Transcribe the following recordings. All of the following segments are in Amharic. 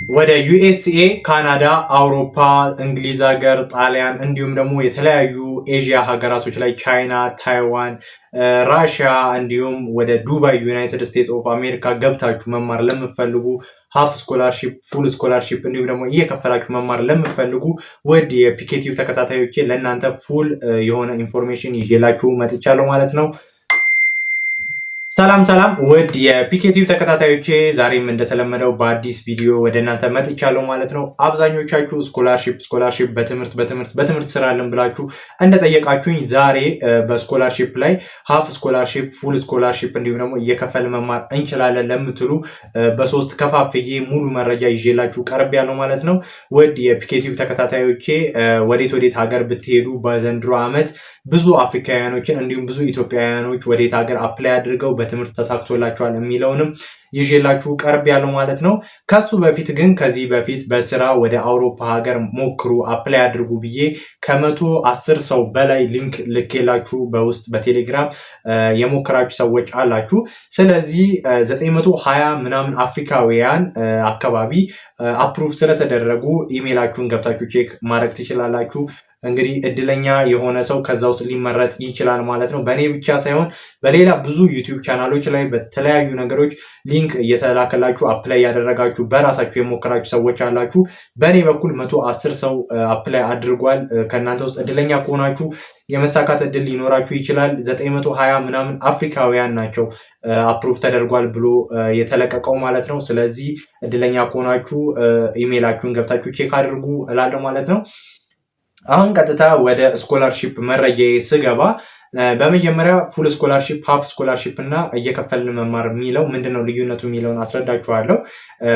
ወደ ዩኤስኤ፣ ካናዳ፣ አውሮፓ፣ እንግሊዝ ሀገር፣ ጣሊያን እንዲሁም ደግሞ የተለያዩ ኤዥያ ሀገራቶች ላይ ቻይና፣ ታይዋን፣ ራሽያ እንዲሁም ወደ ዱባይ ዩናይትድ ስቴትስ ኦፍ አሜሪካ ገብታችሁ መማር ለምትፈልጉ ሀፍ ስኮላርሺፕ፣ ፉል ስኮላርሺፕ እንዲሁም ደግሞ እየከፈላችሁ መማር ለምትፈልጉ ውድ የፒኬቲቭ ተከታታዮቼ ለእናንተ ፉል የሆነ ኢንፎርሜሽን ይዤላችሁ መጥቻለሁ ማለት ነው። ሰላም ውድ የፒኬቲቭ ተከታታዮቼ ዛሬም እንደተለመደው በአዲስ ቪዲዮ ወደ እናንተ መጥቻለሁ ማለት ነው። አብዛኞቻችሁ ስኮላርሺፕ በትምህርት ስራለን ብላችሁ እንደጠየቃችሁኝ ዛሬ በስኮላርሺፕ ላይ ሀፍ ስኮላርሺፕ፣ ፉል ስኮላርሺፕ እንዲሁም ደግሞ እየከፈል መማር እንችላለን ለምትሉ በሶስት ከፋፍዬ ሙሉ መረጃ ይዤላችሁ ቀርብ ያለው ማለት ነው። ውድ የፒኬቲቭ ተከታታዮቼ ወዴት ሀገር ብትሄዱ በዘንድሮ ዓመት ብዙ አፍሪካውያኖችን እንዲሁም ብዙ ኢትዮጵያውያኖች ወዴት ሀገር አፕላይ አድርገው በትምህርት ተሳክቶላቸዋል የሚለውንም ይዤላችሁ ቀርብ ያለው ማለት ነው። ከሱ በፊት ግን ከዚህ በፊት በስራ ወደ አውሮፓ ሀገር ሞክሩ አፕላይ አድርጉ ብዬ ከ110 ሰው በላይ ሊንክ ልኬላችሁ በውስጥ በቴሌግራም የሞከራችሁ ሰዎች አላችሁ። ስለዚህ 920 ምናምን አፍሪካውያን አካባቢ አፕሩቭ ስለተደረጉ ኢሜይላችሁን ገብታችሁ ቼክ ማድረግ ትችላላችሁ። እንግዲህ እድለኛ የሆነ ሰው ከዛ ውስጥ ሊመረጥ ይችላል ማለት ነው። በእኔ ብቻ ሳይሆን በሌላ ብዙ ዩቲዩብ ቻናሎች ላይ በተለያዩ ነገሮች ሊንክ እየተላከላችሁ አፕላይ ያደረጋችሁ በራሳችሁ የሞከራችሁ ሰዎች አላችሁ። በእኔ በኩል 110 ሰው አፕላይ አድርጓል። ከእናንተ ውስጥ እድለኛ ከሆናችሁ የመሳካት እድል ሊኖራችሁ ይችላል። 920 ምናምን አፍሪካውያን ናቸው አፕሩቭ ተደርጓል ብሎ የተለቀቀው ማለት ነው። ስለዚህ እድለኛ ከሆናችሁ ኢሜይላችሁን ገብታችሁ ቼክ አድርጉ እላለሁ ማለት ነው። አሁን ቀጥታ ወደ ስኮላርሺፕ መረጃ ስገባ በመጀመሪያ ፉል ስኮላርሺፕ፣ ሀፍ ስኮላርሺፕ እና እየከፈልን መማር የሚለው ምንድነው ልዩነቱ የሚለውን አስረዳችኋለሁ።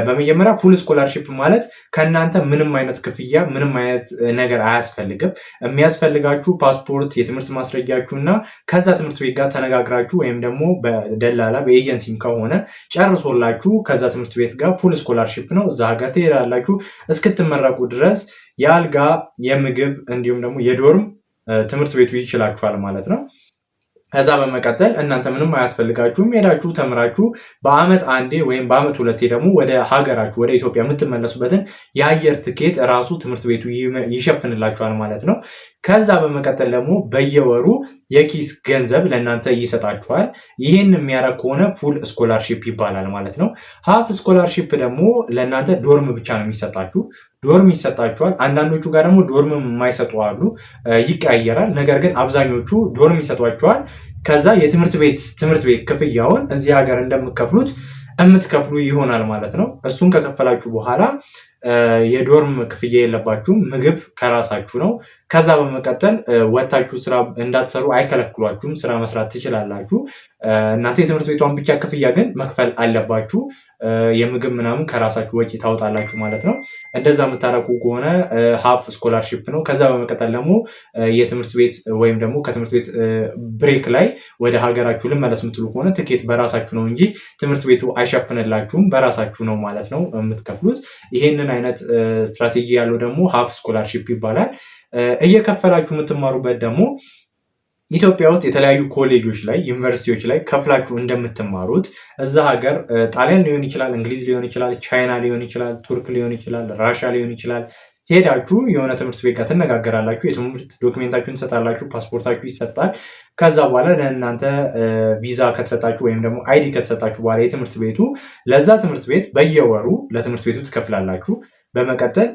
በመጀመሪያ ፉል ስኮላርሺፕ ማለት ከእናንተ ምንም አይነት ክፍያ ምንም አይነት ነገር አያስፈልግም። የሚያስፈልጋችሁ ፓስፖርት፣ የትምህርት ማስረጃችሁ እና ከዛ ትምህርት ቤት ጋር ተነጋግራችሁ ወይም ደግሞ በደላላ በኤጀንሲም ከሆነ ጨርሶላችሁ ከዛ ትምህርት ቤት ጋር ፉል ስኮላርሺፕ ነው። እዛ ሀገር ትሄዳላችሁ እስክትመረቁ ድረስ የአልጋ የምግብ እንዲሁም ደግሞ የዶርም ትምህርት ቤቱ ይችላችኋል ማለት ነው። ከዛ በመቀጠል እናንተ ምንም አያስፈልጋችሁም። ሄዳችሁ ተምራችሁ በአመት አንዴ ወይም በአመት ሁለቴ ደግሞ ወደ ሀገራችሁ ወደ ኢትዮጵያ የምትመለሱበትን የአየር ትኬት ራሱ ትምህርት ቤቱ ይሸፍንላችኋል ማለት ነው። ከዛ በመቀጠል ደግሞ በየወሩ የኪስ ገንዘብ ለእናንተ ይሰጣችኋል። ይህን የሚያደርግ ከሆነ ፉል ስኮላርሺፕ ይባላል ማለት ነው። ሀፍ ስኮላርሺፕ ደግሞ ለእናንተ ዶርም ብቻ ነው የሚሰጣችሁ። ዶርም ይሰጣችኋል። አንዳንዶቹ ጋር ደግሞ ዶርም የማይሰጡ አሉ፣ ይቀያየራል። ነገር ግን አብዛኞቹ ዶርም ይሰጧችኋል። ከዛ የትምህርት ቤት ክፍያውን እዚህ ሀገር እንደምትከፍሉት የምትከፍሉ ይሆናል ማለት ነው። እሱን ከከፈላችሁ በኋላ የዶርም ክፍያ የለባችሁም። ምግብ ከራሳችሁ ነው። ከዛ በመቀጠል ወታችሁ ስራ እንዳትሰሩ አይከለክሏችሁም። ስራ መስራት ትችላላችሁ። እናንተ የትምህርት ቤቷን ብቻ ክፍያ ግን መክፈል አለባችሁ። የምግብ ምናምን ከራሳችሁ ወጪ ታወጣላችሁ ማለት ነው። እንደዛ የምታረቁ ከሆነ ሀፍ ስኮላርሺፕ ነው። ከዛ በመቀጠል ደግሞ የትምህርት ቤት ወይም ደግሞ ከትምህርት ቤት ብሬክ ላይ ወደ ሀገራችሁ ልመለስ የምትሉ ከሆነ ትኬት በራሳችሁ ነው እንጂ ትምህርት ቤቱ አይሸፍንላችሁም። በራሳችሁ ነው ማለት ነው የምትከፍሉት። ይሄንን አይነት ስትራቴጂ ያለው ደግሞ ሀፍ ስኮላርሺፕ ይባላል። እየከፈላችሁ የምትማሩበት ደግሞ ኢትዮጵያ ውስጥ የተለያዩ ኮሌጆች ላይ ዩኒቨርሲቲዎች ላይ ከፍላችሁ እንደምትማሩት እዛ ሀገር ጣሊያን ሊሆን ይችላል፣ እንግሊዝ ሊሆን ይችላል፣ ቻይና ሊሆን ይችላል፣ ቱርክ ሊሆን ይችላል፣ ራሻ ሊሆን ይችላል። ሄዳችሁ የሆነ ትምህርት ቤት ጋር ትነጋገራላችሁ። የትምህርት ዶክሜንታችሁን ትሰጣላችሁ፣ ፓስፖርታችሁ ይሰጣል። ከዛ በኋላ ለእናንተ ቪዛ ከተሰጣችሁ ወይም ደግሞ አይዲ ከተሰጣችሁ በኋላ የትምህርት ቤቱ ለዛ ትምህርት ቤት በየወሩ ለትምህርት ቤቱ ትከፍላላችሁ። በመቀጠል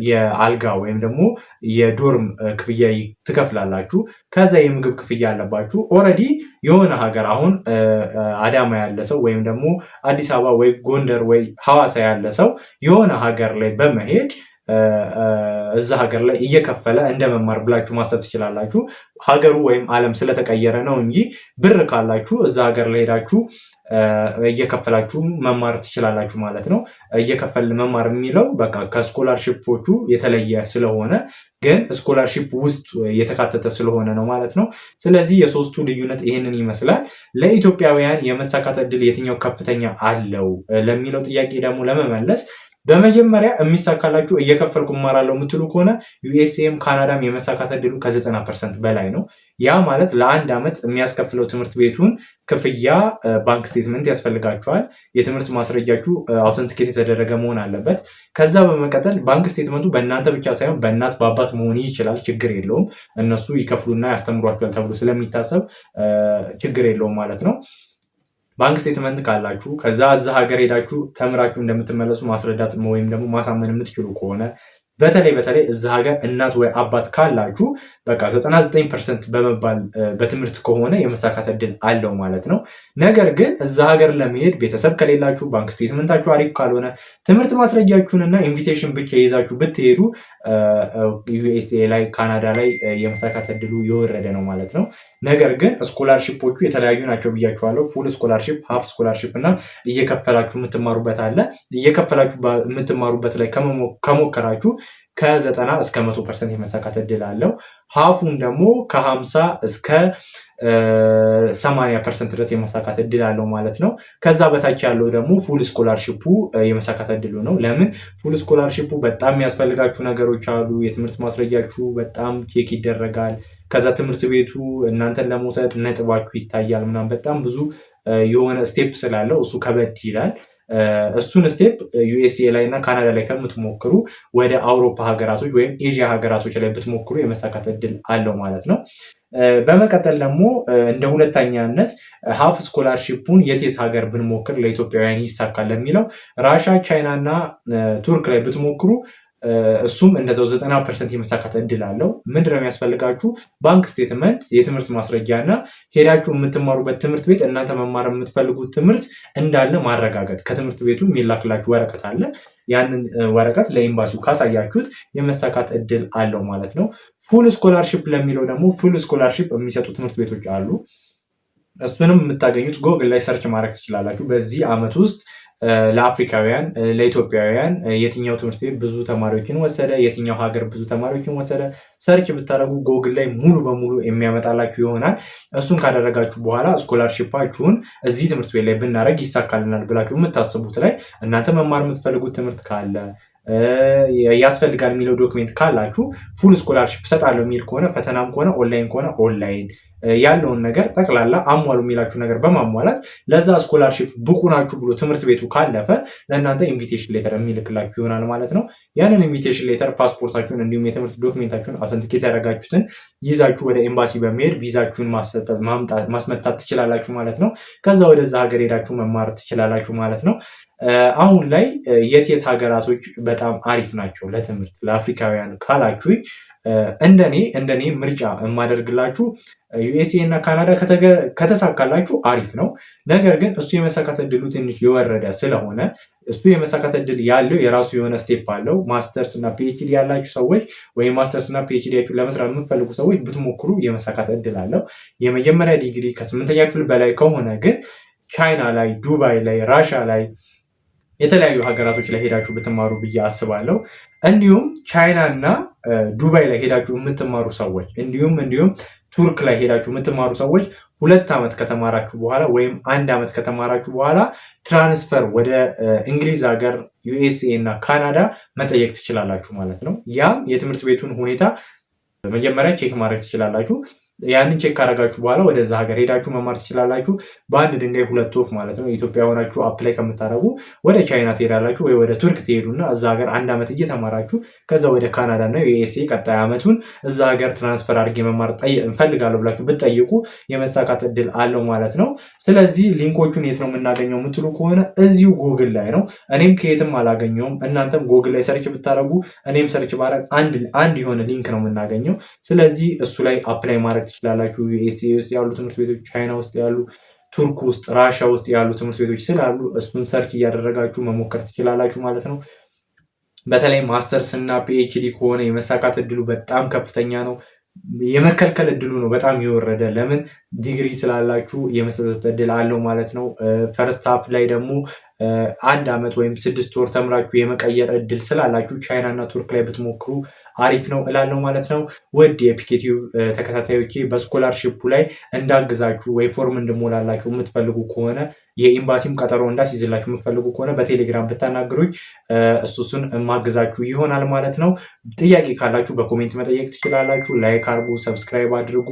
የአልጋ ወይም ደግሞ የዶርም ክፍያ ትከፍላላችሁ። ከዛ የምግብ ክፍያ አለባችሁ። ኦልሬዲ የሆነ ሀገር አሁን አዳማ ያለ ሰው ወይም ደግሞ አዲስ አበባ ወይ ጎንደር ወይ ሐዋሳ ያለ ሰው የሆነ ሀገር ላይ በመሄድ እዛ ሀገር ላይ እየከፈለ እንደመማር ብላችሁ ማሰብ ትችላላችሁ። ሀገሩ ወይም ዓለም ስለተቀየረ ነው እንጂ ብር ካላችሁ እዛ ሀገር ላይ ሄዳችሁ እየከፈላችሁ መማር ትችላላችሁ ማለት ነው። እየከፈል መማር የሚለው በቃ ከስኮላርሺፖቹ የተለየ ስለሆነ ግን ስኮላርሺፕ ውስጥ የተካተተ ስለሆነ ነው ማለት ነው። ስለዚህ የሶስቱ ልዩነት ይህንን ይመስላል። ለኢትዮጵያውያን የመሳካት እድል የትኛው ከፍተኛ አለው ለሚለው ጥያቄ ደግሞ ለመመለስ በመጀመሪያ የሚሳካላችሁ እየከፈልኩ እማራለሁ የምትሉ ከሆነ ዩኤስኤም ካናዳም የመሳካት እድሉ ከ90% በላይ ነው። ያ ማለት ለአንድ ዓመት የሚያስከፍለው ትምህርት ቤቱን ክፍያ ባንክ ስቴትመንት ያስፈልጋችኋል። የትምህርት ማስረጃችሁ አውተንቲኬት የተደረገ መሆን አለበት። ከዛ በመቀጠል ባንክ ስቴትመንቱ በእናንተ ብቻ ሳይሆን በእናት በአባት መሆን ይችላል፣ ችግር የለውም። እነሱ ይከፍሉና ያስተምሯችኋል ተብሎ ስለሚታሰብ ችግር የለውም ማለት ነው። ባንክ ስቴትመንት ካላችሁ ከዛ እዛ ሀገር ሄዳችሁ ተምራችሁ እንደምትመለሱ ማስረዳት ወይም ደግሞ ማሳመን የምትችሉ ከሆነ በተለይ እዛ ሀገር እናት ወይ አባት ካላችሁ በቃ 99% በመባል በትምህርት ከሆነ የመሳካት እድል አለው ማለት ነው። ነገር ግን እዛ ሀገር ለመሄድ ቤተሰብ ከሌላችሁ፣ ባንክ ስቴትመንታችሁ አሪፍ ካልሆነ፣ ትምህርት ማስረጃችሁንና ኢንቪቴሽን ብቻ ይዛችሁ ብትሄዱ ዩኤስኤ ላይ ካናዳ ላይ የመሳካት እድሉ የወረደ ነው ማለት ነው። ነገር ግን ስኮላርሺፖቹ የተለያዩ ናቸው ብያችኋለሁ። ፉል ስኮላርሺፕ፣ ሃፍ ስኮላርሺፕ እና እየከፈላችሁ የምትማሩበት አለ። እየከፈላችሁ የምትማሩበት ላይ ከሞከራችሁ ከ90 እስከ 100% የመሳካት እድል አለው። ሀፉን ደግሞ ከ50 እስከ 80% ድረስ የመሳካት እድል አለው ማለት ነው። ከዛ በታች ያለው ደግሞ ፉል ስኮላርሺፑ የመሳካት እድሉ ነው። ለምን? ፉል ስኮላርሺፑ በጣም የሚያስፈልጋችሁ ነገሮች አሉ። የትምህርት ማስረጃችሁ በጣም ቼክ ይደረጋል። ከዛ ትምህርት ቤቱ እናንተን ለመውሰድ ነጥባችሁ ይታያል ምናምን፣ በጣም ብዙ የሆነ ስቴፕ ስላለው እሱ ከበድ ይላል። እሱን ስቴፕ ዩኤስኤ ላይ እና ካናዳ ላይ ከምትሞክሩ ወደ አውሮፓ ሀገራቶች ወይም ኤዥያ ሀገራቶች ላይ ብትሞክሩ የመሳካት እድል አለው ማለት ነው። በመቀጠል ደግሞ እንደ ሁለተኛነት ሀፍ ስኮላርሺፑን የት ሀገር ብንሞክር ለኢትዮጵያውያን ይሳካል ለሚለው ራሻ፣ ቻይና እና ቱርክ ላይ ብትሞክሩ እሱም እንደዛው 90% የመሳካት እድል አለው። ምንድነው የሚያስፈልጋችሁ? ባንክ ስቴትመንት፣ የትምህርት ማስረጃ እና ሄዳችሁ የምትማሩበት ትምህርት ቤት እናንተ መማር የምትፈልጉት ትምህርት እንዳለ ማረጋገጥ። ከትምህርት ቤቱ የሚላክላችሁ ወረቀት አለ። ያንን ወረቀት ለኤምባሲው ካሳያችሁት የመሳካት እድል አለው ማለት ነው። ፉል ስኮላርሺፕ ለሚለው ደግሞ ፉል ስኮላርሺፕ የሚሰጡ ትምህርት ቤቶች አሉ። እሱንም የምታገኙት ጎግል ላይ ሰርች ማድረግ ትችላላችሁ። በዚህ ዓመት ውስጥ ለአፍሪካውያን ለኢትዮጵያውያን የትኛው ትምህርት ቤት ብዙ ተማሪዎችን ወሰደ፣ የትኛው ሀገር ብዙ ተማሪዎችን ወሰደ፣ ሰርች ብታደረጉ ጎግል ላይ ሙሉ በሙሉ የሚያመጣላችሁ ይሆናል። እሱን ካደረጋችሁ በኋላ ስኮላርሺፓችሁን እዚህ ትምህርት ቤት ላይ ብናደረግ ይሳካልናል ብላችሁ የምታስቡት ላይ እናንተ መማር የምትፈልጉት ትምህርት ካለ ያስፈልጋል የሚለው ዶክሜንት ካላችሁ ፉል ስኮላርሺፕ እሰጣለሁ የሚል ከሆነ ፈተናም ከሆነ ኦንላይን ከሆነ ኦንላይን ያለውን ነገር ጠቅላላ አሟሉ የሚላችሁ ነገር በማሟላት ለዛ ስኮላርሺፕ ብቁ ናችሁ ብሎ ትምህርት ቤቱ ካለፈ ለእናንተ ኢንቪቴሽን ሌተር የሚልክላችሁ ይሆናል ማለት ነው። ያንን ኢንቪቴሽን ሌተር ፓስፖርታችሁን እንዲሁም የትምህርት ዶክሜንታችሁን አውተንቲኬት ያደረጋችሁትን ይዛችሁ ወደ ኤምባሲ በመሄድ ቪዛችሁን ማስመታት ትችላላችሁ ማለት ነው። ከዛ ወደዛ ሀገር ሄዳችሁ መማር ትችላላችሁ ማለት ነው። አሁን ላይ የት ሀገራቶች በጣም አሪፍ ናቸው ለትምህርት ለአፍሪካውያን ካላችሁኝ እንደኔ ምርጫ የማደርግላችሁ ዩኤስኤ እና ካናዳ ከተሳካላችሁ አሪፍ ነው። ነገር ግን እሱ የመሳካት እድሉ ትንሽ የወረደ ስለሆነ እሱ የመሳካት እድል ያለው የራሱ የሆነ ስቴፕ አለው። ማስተርስ እና ፒኤችዲ ያላችሁ ሰዎች ወይም ማስተርስ እና ፒኤችዲያችሁ ለመስራት የምትፈልጉ ሰዎች ብትሞክሩ የመሳካት እድል አለው። የመጀመሪያ ዲግሪ ከ8ኛ ክፍል በላይ ከሆነ ግን ቻይና ላይ፣ ዱባይ ላይ፣ ራሻ ላይ የተለያዩ ሀገራቶች ላይ ሄዳችሁ ብትማሩ ብዬ አስባለሁ። እንዲሁም ቻይና እና ዱባይ ላይ ሄዳችሁ የምትማሩ ሰዎች እንዲሁም ቱርክ ላይ ሄዳችሁ የምትማሩ ሰዎች 2 ዓመት ከተማራችሁ በኋላ ወይም 1 ዓመት ከተማራችሁ በኋላ ትራንስፈር ወደ እንግሊዝ ሀገር፣ ዩኤስኤ እና ካናዳ መጠየቅ ትችላላችሁ ማለት ነው። ያም የትምህርት ቤቱን ሁኔታ በመጀመሪያ ቼክ ማድረግ ትችላላችሁ። ያንን ቼክ ካረጋችሁ በኋላ ወደዛ ሀገር ሄዳችሁ መማር ትችላላችሁ። በአንድ ድንጋይ 2 ወፍ ማለት ነው። ኢትዮጵያ ሆናችሁ አፕላይ ከምታደርጉ ወደ ቻይና ትሄዳላችሁ ወይ ወደ ቱርክ ትሄዱና እዛ ሀገር 1 ዓመት እየተማራችሁ ከዛ ወደ ካናዳ እና ዩኤስኤ ቀጣይ ዓመቱን እዛ ሀገር ትራንስፈር አድርጌ መማር እንፈልጋለሁ ብላችሁ ብትጠይቁ የመሳካት እድል አለው ማለት ነው። ስለዚህ ሊንኮቹን የት ነው የምናገኘው የምትሉ ከሆነ እዚሁ ጎግል ላይ ነው። እኔም ከየትም አላገኘውም። እናንተም ጎግል ላይ ሰርች ብታደርጉ እኔም ሰርች ባደርግ አንድ የሆነ ሊንክ ነው የምናገኘው። ስለዚህ እሱ ላይ አፕላይ ማድረግ ትችላላችሁ። ዩኤስኤ ውስጥ ያሉ ትምህርት ቤቶች፣ ቻይና ውስጥ ያሉ፣ ቱርክ ውስጥ፣ ራሻ ውስጥ ያሉ ትምህርት ቤቶች ስላሉ እሱን ሰርች እያደረጋችሁ መሞከር ትችላላችሁ ማለት ነው። በተለይ ማስተርስ እና ፒኤችዲ ከሆነ የመሳካት እድሉ በጣም ከፍተኛ ነው። የመከልከል እድሉ ነው በጣም የወረደ። ለምን? ዲግሪ ስላላችሁ የመሰጠት እድል አለው ማለት ነው። ፈርስት ሃፍ ላይ ደግሞ 1 ዓመት ወይም 6 ወር ተምራችሁ የመቀየር እድል ስላላችሁ ቻይና እና ቱርክ ላይ ብትሞክሩ አሪፍ ነው እላለሁ ማለት ነው። ውድ የፒኬቲው ተከታታዮቼ በስኮላርሺፑ ላይ እንዳግዛችሁ ወይ ፎርም እንድሞላላችሁ የምትፈልጉ ከሆነ የኤምባሲም ቀጠሮ እንዳስይዝላችሁ የምትፈልጉ ከሆነ በቴሌግራም ብታናግሩኝ እሱን ማግዛችሁ ይሆናል ማለት ነው። ጥያቄ ካላችሁ በኮሜንት መጠየቅ ትችላላችሁ። ላይክ አድርጉ፣ ሰብስክራይብ አድርጉ።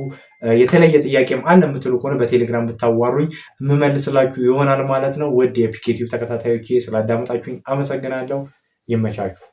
የተለየ ጥያቄም አለ የምትሉ ከሆነ በቴሌግራም ብታዋሩኝ የምመልስላችሁ ይሆናል ማለት ነው። ውድ የፒኬቲቭ ተከታታዮች ስላዳመጣችሁኝ አመሰግናለሁ። ይመቻችሁ።